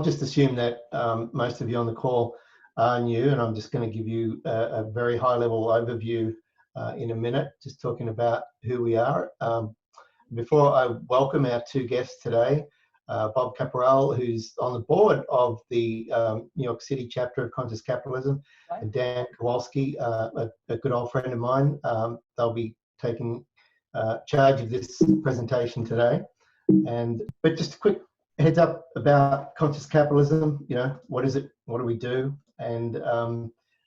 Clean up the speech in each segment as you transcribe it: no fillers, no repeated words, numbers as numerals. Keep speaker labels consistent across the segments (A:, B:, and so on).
A: just assume that most of you on the call are new, and I'm just going to give you a very high-level overview in a minute, just talking about who we are. Before I welcome our two guests today, Bob Caporale, who's on the board of the New York City chapter of Conscious Capitalism, and Dan Kowalski, a good old friend of mine. They'll be taking charge of this presentation today. But just a quick heads up about conscious capitalism. You know, what is it? What do we do? And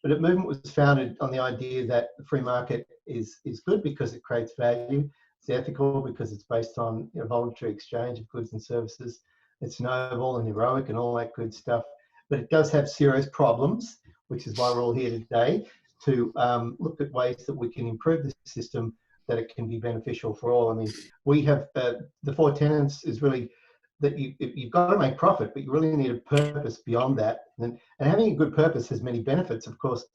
A: but the movement was founded on the idea that the free market is good because it creates value. It's ethical because it's based on voluntary exchange of goods and services. It's noble and heroic and all that good stuff. But it does have serious problems, which is why we're all here today, to look at ways that we can improve the system, that it can be beneficial for all. I mean, we have the four tenets is really that you've got to make profit, but you really need a purpose beyond that. And having a good purpose has many benefits. Of course,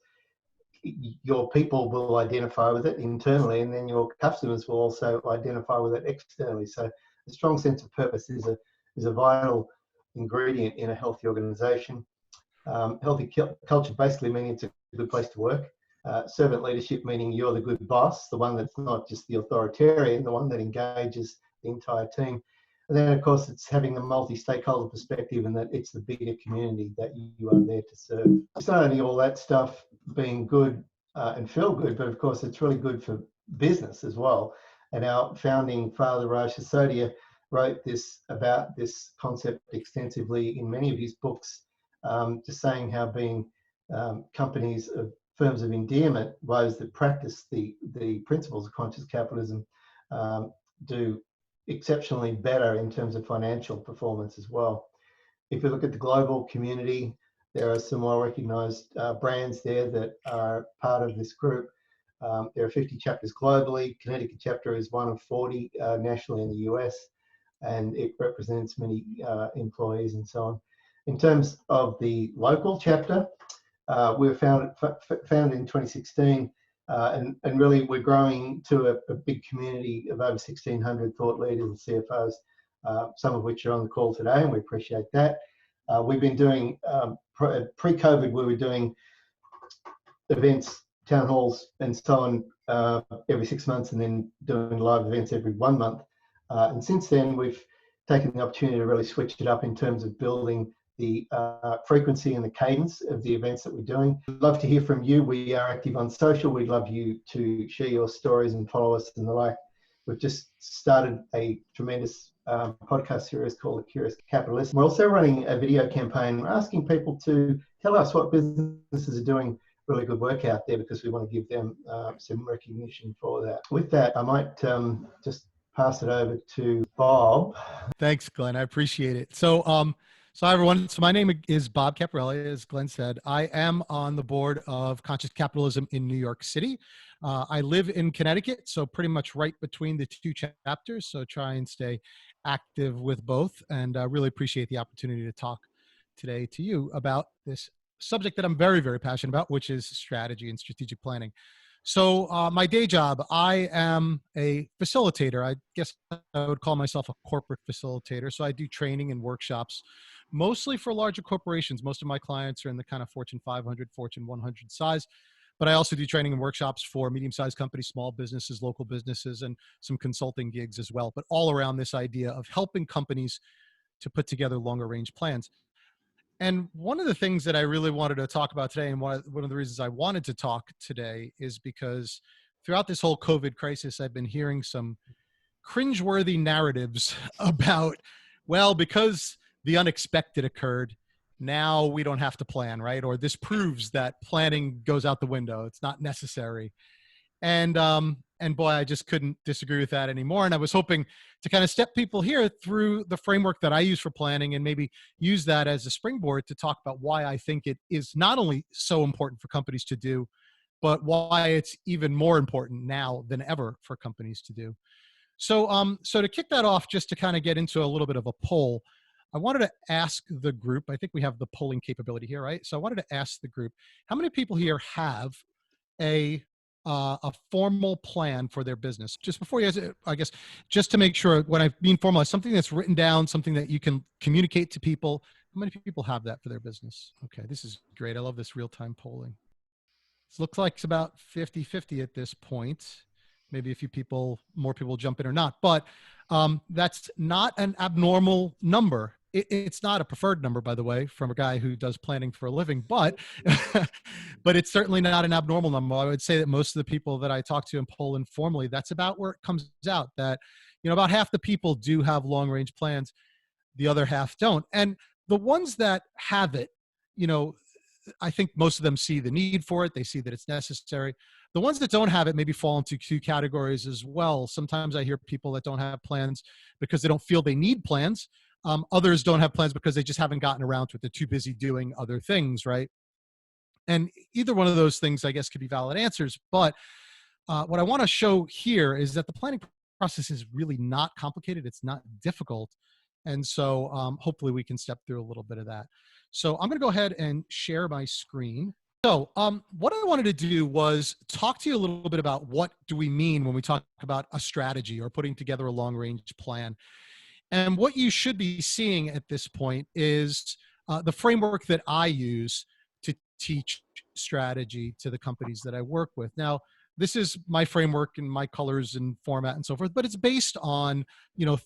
A: your people will identify with it internally, and then your customers will also identify with it externally. So a strong sense of purpose is a vital ingredient in a healthy organization. Healthy culture basically meaning it's a good place to work. Servant leadership meaning you're the good boss, the one that's not just the authoritarian, the one that engages the entire team. And then, of course, it's having a multi-stakeholder perspective, and that it's the bigger community that you are there to serve. It's not only all that stuff being good and feel good, but of course, it's really good for business as well. And our founding father, Raj Sisodia, wrote about this concept extensively in many of his books, just saying how being companies of firms of endearment, those that practice the principles of conscious capitalism, do exceptionally better in terms of financial performance as well. If you look at the global community, there are some well-recognized brands there that are part of this group. There are 50 chapters globally. Connecticut chapter is one of 40 nationally in the US, and it represents many employees and so on. In terms of the local chapter, we were founded in 2016, and really we're growing to a big community of over 1,600 thought leaders and CFOs, some of which are on the call today, and we appreciate that. We've been doing, pre-COVID, we were doing events, town halls, and so on every 6 months, and then doing live events every 1 month. And since then, we've taken the opportunity to really switch it up in terms of building the frequency and the cadence of the events that we're doing. We'd love to hear from you. We are active on social. We'd love you to share your stories and follow us and the like. We've just started a tremendous podcast series called Conscious Capitalism. We're also running a video campaign. We're asking people to tell us what businesses are doing really good work out there, because we want to give them some recognition for that. With that, I might just pass it over to Bob.
B: Thanks, Glenn. I appreciate it. So hi, everyone. So my name is Bob Caporelli, as Glenn said. I am on the board of Conscious Capitalism in New York City. I live in Connecticut, so pretty much right between the two chapters, so try and stay active with both. And I really appreciate the opportunity to talk today to you about this subject that I'm very, very passionate about, which is strategy and strategic planning. So my day job, I am a facilitator. I guess I would call myself a corporate facilitator. So I do training and workshops, mostly for larger corporations. Most of my clients are in the kind of Fortune 500, Fortune 100 size. But I also do training and workshops for medium-sized companies, small businesses, local businesses, and some consulting gigs as well. But all around this idea of helping companies to put together longer-range plans. And one of the things that I really wanted to talk about today, and one of the reasons I wanted to talk today, is because throughout this whole COVID crisis, I've been hearing some cringeworthy narratives about, well, because the unexpected occurred, now we don't have to plan, right? Or this proves that planning goes out the window. It's not necessary. And boy, I just couldn't disagree with that anymore. And I was hoping to kind of step people here through the framework that I use for planning, and maybe use that as a springboard to talk about why I think it is not only so important for companies to do, but why it's even more important now than ever for companies to do. So, so to kick that off, just to kind of get into a little bit of a poll, I wanted to ask the group, I think we have the polling capability here, right? So I wanted to ask the group, how many people here have a formal plan for their business? Just before you guys, I guess, just to make sure, when I mean formal, something that's written down, something that you can communicate to people. How many people have that for their business? Okay, this is great. I love this real-time polling. It looks like it's about 50-50 at this point. Maybe a few people, more people jump in or not, but that's not an abnormal number. It's not a preferred number, by the way, from a guy who does planning for a living, but but it's certainly not an abnormal number. I would say that most of the people that I talk to and poll informally, that's about where it comes out, that about half the people do have long range plans, the other half don't. And the ones that have it, I think most of them see the need for it. They see that it's necessary. The ones that don't have it maybe fall into two categories as well. Sometimes I hear people that don't have plans because they don't feel they need plans. Others don't have plans because they just haven't gotten around to it. They're too busy doing other things, right? And either one of those things, I guess, could be valid answers. But what I want to show here is that the planning process is really not complicated. It's not difficult. And so hopefully we can step through a little bit of that. So I'm going to go ahead and share my screen. So what I wanted to do was talk to you a little bit about what do we mean when we talk about a strategy or putting together a long range plan. And what you should be seeing at this point is the framework that I use to teach strategy to the companies that I work with. Now, this is my framework and my colors and format and so forth, but it's based on,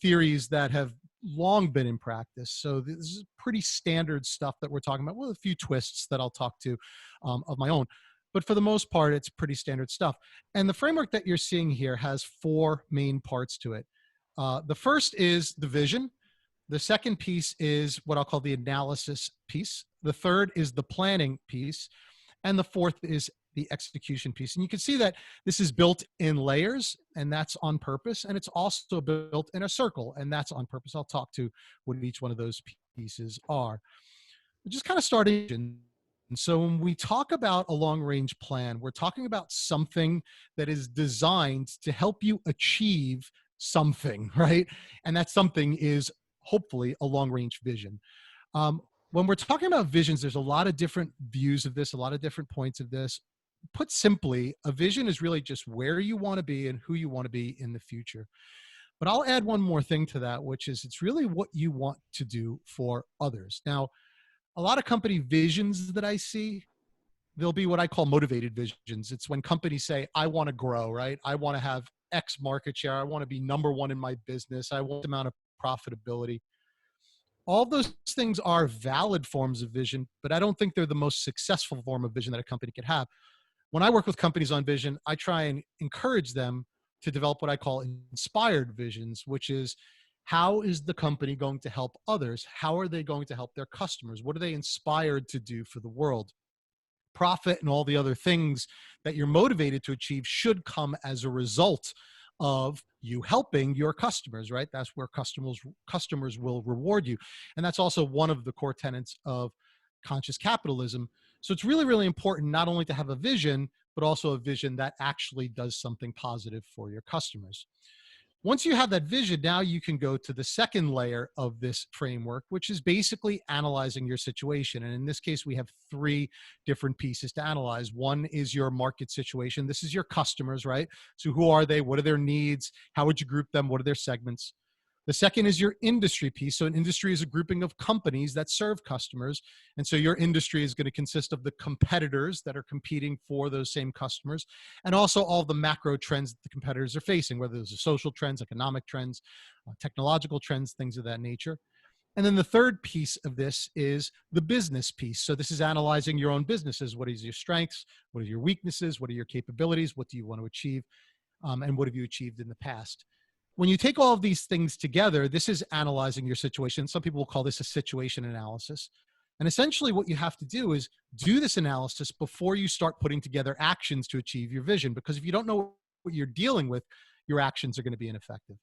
B: theories that have long been in practice. So this is pretty standard stuff that we're talking about, with a few twists that I'll talk to of my own. But for the most part, it's pretty standard stuff. And the framework that you're seeing here has four main parts to it. The first is the vision. The second piece is what I'll call the analysis piece. The third is the planning piece. And the fourth is the execution piece. And you can see that this is built in layers, and that's on purpose. And it's also built in a circle, and that's on purpose. I'll talk to what each one of those pieces are. Just kind of starting. And so when we talk about a long range plan, we're talking about something that is designed to help you achieve something, right? And that something is hopefully a long range vision. When we're talking about visions, there's a lot of different views of this, a lot of different points of this. Put simply, a vision is really just where you want to be and who you want to be in the future. But I'll add one more thing to that, which is it's really what you want to do for others. Now, a lot of company visions that I see, they'll be what I call motivated visions. It's when companies say, I want to grow, right? I want to have X market share. I want to be number one in my business. I want the amount of profitability. All those things are valid forms of vision, but I don't think they're the most successful form of vision that a company could have. When I work with companies on vision, I try and encourage them to develop what I call inspired visions, which is, how is the company going to help others? How are they going to help their customers? What are they inspired to do for the world? Profit and all the other things that you're motivated to achieve should come as a result of you helping your customers, right? That's where customers will reward you. And that's also one of the core tenets of conscious capitalism. So it's really, really important not only to have a vision, but also a vision that actually does something positive for your customers. Once you have that vision, now you can go to the second layer of this framework, which is basically analyzing your situation. And in this case, we have three different pieces to analyze. One is your market situation. This is your customers, right? So who are they? What are their needs? How would you group them? What are their segments? The second is your industry piece. So an industry is a grouping of companies that serve customers. And so your industry is going to consist of the competitors that are competing for those same customers, and also all the macro trends that the competitors are facing, whether those are social trends, economic trends, technological trends, things of that nature. And then the third piece of this is the business piece. So this is analyzing your own businesses. What is your strengths? What are your weaknesses? What are your capabilities? What do you want to achieve? And what have you achieved in the past? When you take all of these things together, this is analyzing your situation. Some people will call this a situation analysis. And essentially what you have to do is do this analysis before you start putting together actions to achieve your vision. Because if you don't know what you're dealing with, your actions are going to be ineffective.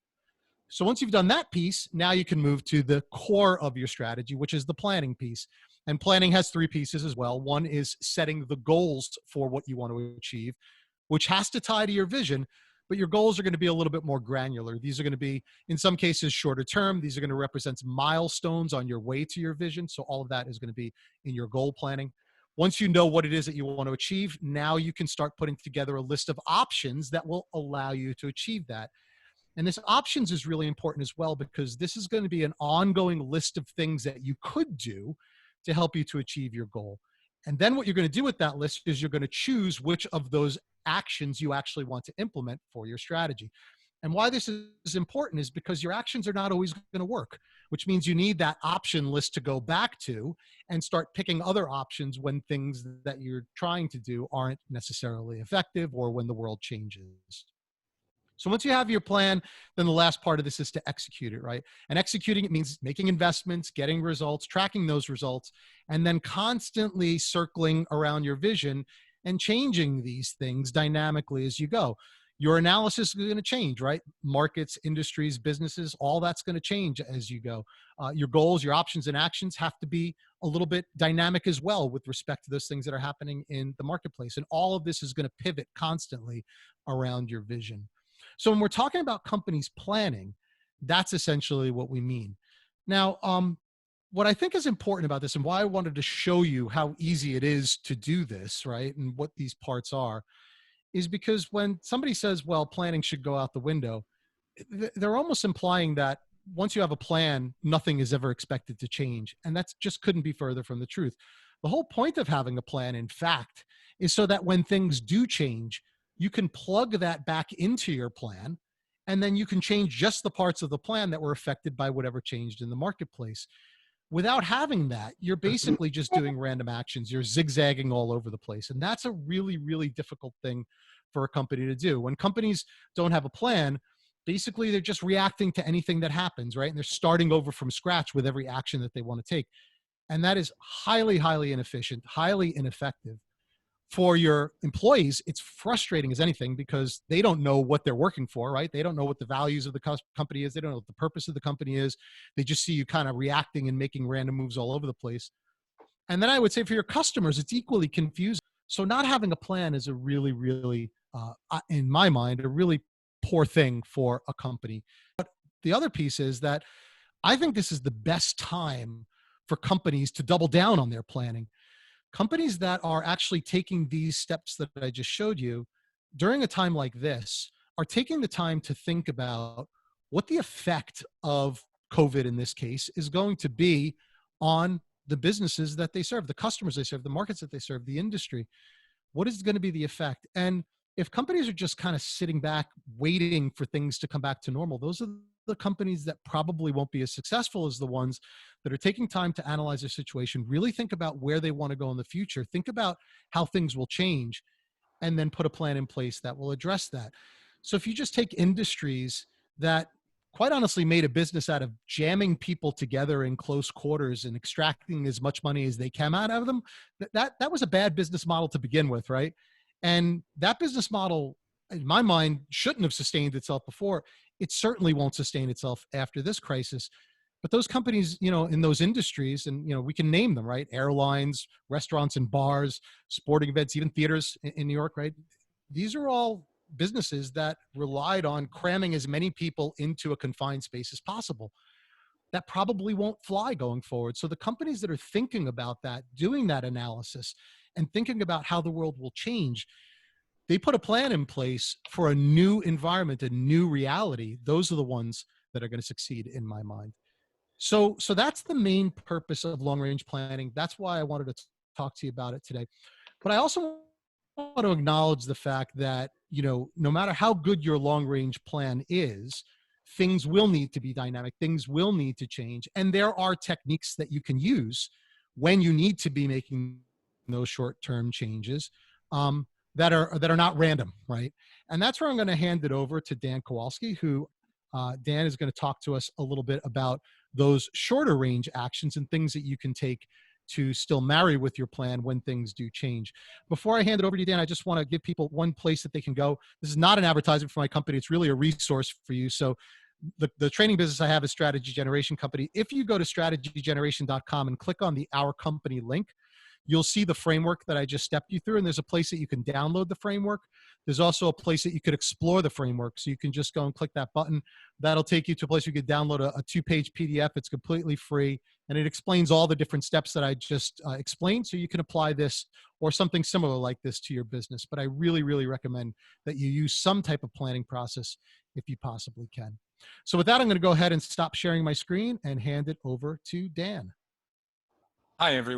B: So once you've done that piece, now you can move to the core of your strategy, which is the planning piece. And planning has three pieces as well. One is setting the goals for what you want to achieve, which has to tie to your vision. But your goals are going to be a little bit more granular. These are going to be, in some cases, shorter term. These are going to represent milestones on your way to your vision. So all of that is going to be in your goal planning. Once you know what it is that you want to achieve, now you can start putting together a list of options that will allow you to achieve that. And this options is really important as well, because this is going to be an ongoing list of things that you could do to help you to achieve your goal. And then what you're going to do with that list is you're going to choose which of those actions you actually want to implement for your strategy. And why this is important is because your actions are not always going to work, which means you need that option list to go back to and start picking other options when things that you're trying to do aren't necessarily effective or when the world changes. So once you have your plan, then the last part of this is to execute it, right? And executing it means making investments, getting results, tracking those results, and then constantly circling around your vision and changing these things dynamically as you go. Your analysis is going to change, right? Markets, industries, businesses, all that's going to change as you go. Your goals, your options, and actions have to be a little bit dynamic as well with respect to those things that are happening in the marketplace. And all of this is going to pivot constantly around your vision. So when we're talking about companies planning, that's essentially what we mean. Now, what I think is important about this and why I wanted to show you how easy it is to do this, right? And what these parts are, is because when somebody says, well, planning should go out the window, they're almost implying that once you have a plan, nothing is ever expected to change. And that just couldn't be further from the truth. The whole point of having a plan, in fact, is so that when things do change, you can plug that back into your plan, and then you can change just the parts of the plan that were affected by whatever changed in the marketplace. Without having that, you're basically just doing random actions. You're zigzagging all over the place. And that's a really, really difficult thing for a company to do. When companies don't have a plan, basically they're just reacting to anything that happens, right? And they're starting over from scratch with every action that they want to take. And that is highly, highly inefficient, highly ineffective. For your employees, it's frustrating as anything because they don't know what they're working for, right? They don't know what the values of the company is. They don't know what the purpose of the company is. They just see you kind of reacting and making random moves all over the place. And then I would say for your customers, it's equally confusing. So not having a plan is a really, really, in my mind, a really poor thing for a company. But the other piece is that I think this is the best time for companies to double down on their planning. Companies that are actually taking these steps that I just showed you during a time like this are taking the time to think about what the effect of COVID in this case is going to be on the businesses that they serve, the customers they serve, the markets that they serve, the industry. What is going to be the effect? And if companies are just kind of sitting back, waiting for things to come back to normal, those are the companies that probably won't be as successful as the ones that are taking time to analyze their situation, really think about where they want to go in the future, think about how things will change, and then put a plan in place that will address that. So if you just take industries that quite honestly made a business out of jamming people together in close quarters and extracting as much money as they can out of them, that was a bad business model to begin with, right? And that business model, in my mind, shouldn't have sustained itself before. It certainly won't sustain itself after this crisis. But those companies, in those industries, and, we can name them, right? Airlines, restaurants and bars, sporting events, even theaters in New York, right? These are all businesses that relied on cramming as many people into a confined space as possible. That probably won't fly going forward. So the companies that are thinking about that, doing that analysis, and thinking about how the world will change, they put a plan in place for a new environment, a new reality. Those are the ones that are going to succeed in my mind. So that's the main purpose of long-range planning. That's why I wanted to talk to you about it today. But I also want to acknowledge the fact that, no matter how good your long-range plan is, things will need to be dynamic. Things will need to change. And there are techniques that you can use when you need to be making those short-term changes that are not random, right? And that's where I'm going to hand it over to Dan Kowalski, who Dan is going to talk to us a little bit about those shorter range actions and things that you can take to still marry with your plan when things do change. Before I hand it over to you, Dan, I just want to give people one place that they can go. This is not an advertisement for my company. It's really a resource for you. So the training business I have is Strategy Generation Company. If you go to strategygeneration.com and click on the Our Company link, you'll see the framework that I just stepped you through, and there's a place that you can download the framework. There's also a place that you could explore the framework. So you can just go and click that button. That'll take you to a place where you could download a 2-page PDF. It's completely free, and it explains all the different steps that I just explained. So you can apply this or something similar like this to your business. But I really, really recommend that you use some type of planning process if you possibly can. So with that, I'm going to go ahead and stop sharing my screen and hand it over to Dan.
C: Hi, everyone.